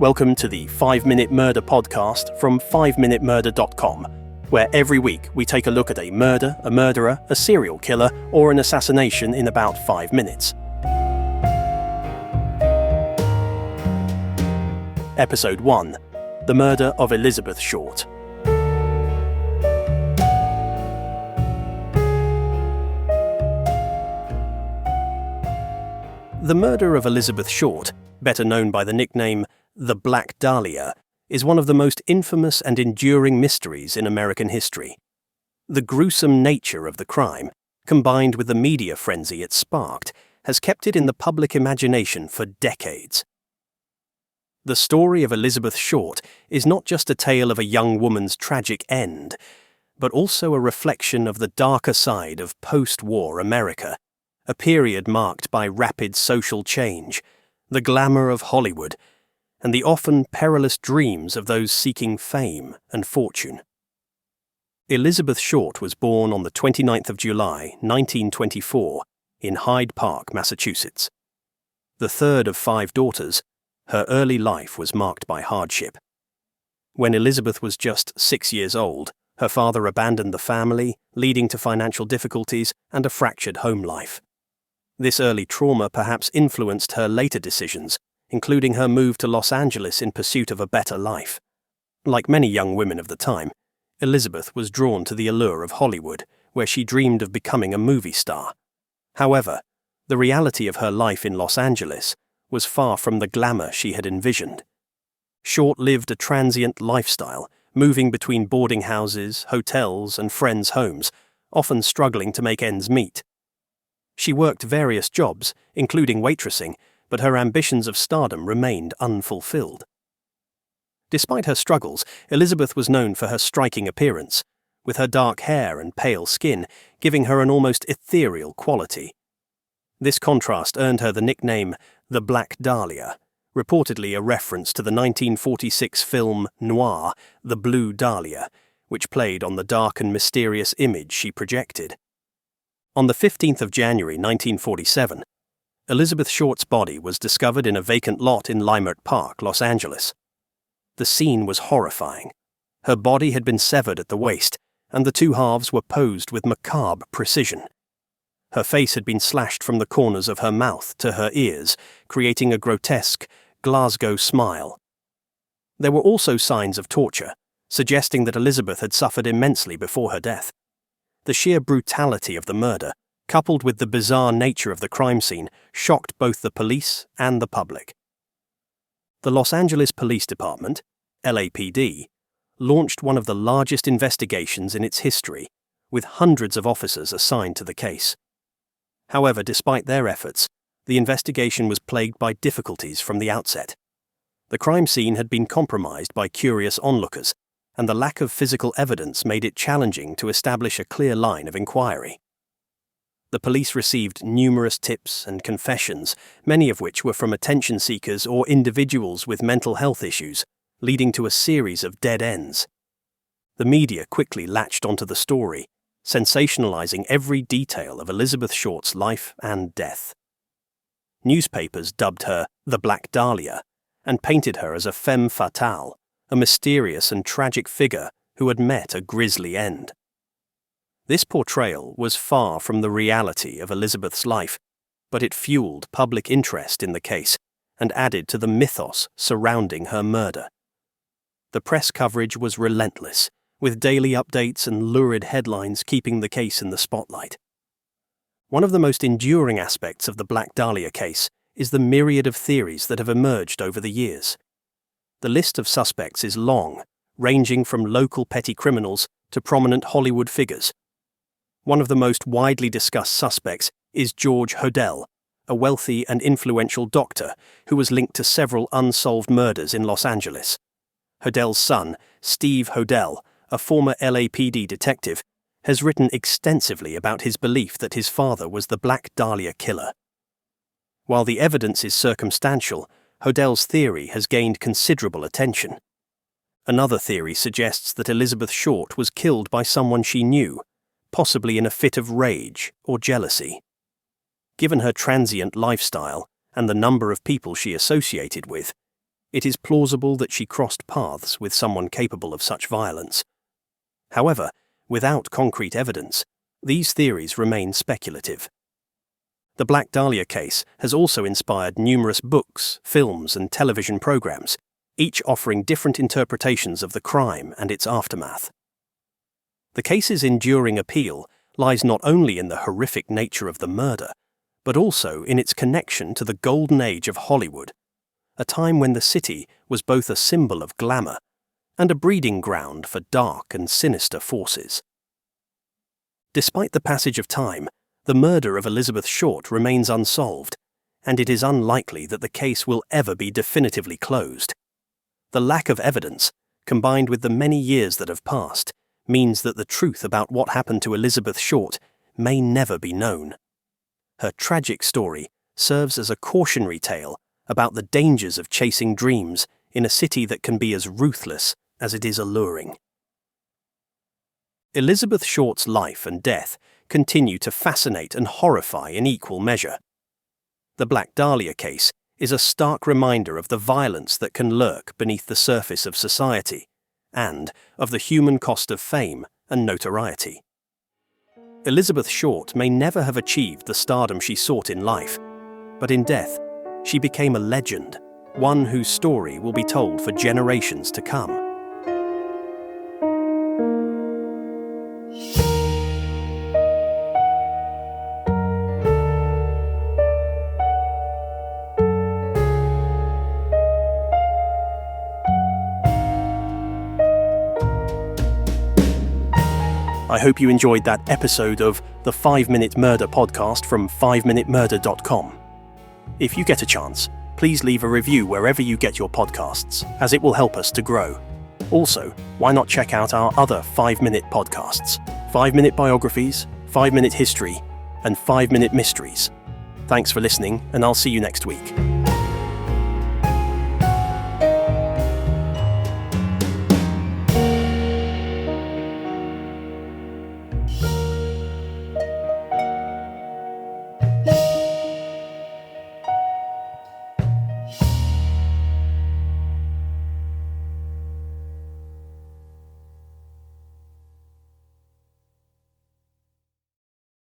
Welcome to the 5-Minute Murder podcast from 5minutemurder.com, where every week we take a look at a murder, a murderer, a serial killer, or an assassination in about 5 minutes. Episode 1. The Murder of Elizabeth Short. The murder of Elizabeth Short, better known by the nickname the Black Dahlia, is one of the most infamous and enduring mysteries in American history. The gruesome nature of the crime, combined with the media frenzy it sparked, has kept it in the public imagination for decades. The story of Elizabeth Short is not just a tale of a young woman's tragic end, but also a reflection of the darker side of post-war America, a period marked by rapid social change, the glamour of Hollywood, and the often perilous dreams of those seeking fame and fortune. Elizabeth Short was born on the 29th of July, 1924, in Hyde Park, Massachusetts. The third of 5 daughters, her early life was marked by hardship. When Elizabeth was just 6 years old, her father abandoned the family, leading to financial difficulties and a fractured home life. This early trauma perhaps influenced her later decisions, including her move to Los Angeles in pursuit of a better life. Like many young women of the time, Elizabeth was drawn to the allure of Hollywood, where she dreamed of becoming a movie star. However, the reality of her life in Los Angeles was far from the glamour she had envisioned. Short lived a transient lifestyle, moving between boarding houses, hotels, and friends' homes, often struggling to make ends meet. She worked various jobs, including waitressing, but her ambitions of stardom remained unfulfilled. Despite her struggles, Elizabeth was known for her striking appearance, with her dark hair and pale skin giving her an almost ethereal quality. This contrast earned her the nickname the Black Dahlia, reportedly a reference to the 1946 film noir The Blue Dahlia, which played on the dark and mysterious image she projected. On the 15th of January 1947, Elizabeth Short's body was discovered in a vacant lot in Leimert Park, Los Angeles. The scene was horrifying. Her body had been severed at the waist, and the two halves were posed with macabre precision. Her face had been slashed from the corners of her mouth to her ears, creating a grotesque Glasgow smile. There were also signs of torture, suggesting that Elizabeth had suffered immensely before her death. The sheer brutality of the murder, coupled with the bizarre nature of the crime scene, shocked both the police and the public. The Los Angeles Police Department, LAPD, launched one of the largest investigations in its history, with hundreds of officers assigned to the case. However, despite their efforts, the investigation was plagued by difficulties from the outset. The crime scene had been compromised by curious onlookers, and the lack of physical evidence made it challenging to establish a clear line of inquiry. The police received numerous tips and confessions, many of which were from attention seekers or individuals with mental health issues, leading to a series of dead ends. The media quickly latched onto the story, sensationalizing every detail of Elizabeth Short's life and death. Newspapers dubbed her the Black Dahlia and painted her as a femme fatale, a mysterious and tragic figure who had met a grisly end. This portrayal was far from the reality of Elizabeth's life, but it fueled public interest in the case and added to the mythos surrounding her murder. The press coverage was relentless, with daily updates and lurid headlines keeping the case in the spotlight. One of the most enduring aspects of the Black Dahlia case is the myriad of theories that have emerged over the years. The list of suspects is long, ranging from local petty criminals to prominent Hollywood figures. One of the most widely discussed suspects is George Hodel, a wealthy and influential doctor who was linked to several unsolved murders in Los Angeles. Hodel's son, Steve Hodel, a former LAPD detective, has written extensively about his belief that his father was the Black Dahlia killer. While the evidence is circumstantial, Hodel's theory has gained considerable attention. Another theory suggests that Elizabeth Short was killed by someone she knew, possibly in a fit of rage or jealousy. Given her transient lifestyle and the number of people she associated with, it is plausible that she crossed paths with someone capable of such violence. However, without concrete evidence, these theories remain speculative. The Black Dahlia case has also inspired numerous books, films, and television programs, each offering different interpretations of the crime and its aftermath. The case's enduring appeal lies not only in the horrific nature of the murder, but also in its connection to the golden age of Hollywood, a time when the city was both a symbol of glamour and a breeding ground for dark and sinister forces. Despite the passage of time, the murder of Elizabeth Short remains unsolved, and it is unlikely that the case will ever be definitively closed. The lack of evidence, combined with the many years that have passed, means that the truth about what happened to Elizabeth Short may never be known. Her tragic story serves as a cautionary tale about the dangers of chasing dreams in a city that can be as ruthless as it is alluring. Elizabeth Short's life and death continue to fascinate and horrify in equal measure. The Black Dahlia case is a stark reminder of the violence that can lurk beneath the surface of society, and of the human cost of fame and notoriety. Elizabeth Short may never have achieved the stardom she sought in life, but in death, she became a legend, one whose story will be told for generations to come. I hope you enjoyed that episode of the 5-Minute Murder podcast from 5minutemurder.com. If you get a chance, please leave a review wherever you get your podcasts, as it will help us to grow. Also, why not check out our other 5-minute podcasts, 5-Minute Biographies, 5-Minute History, and 5-Minute Mysteries. Thanks for listening, and I'll see you next week.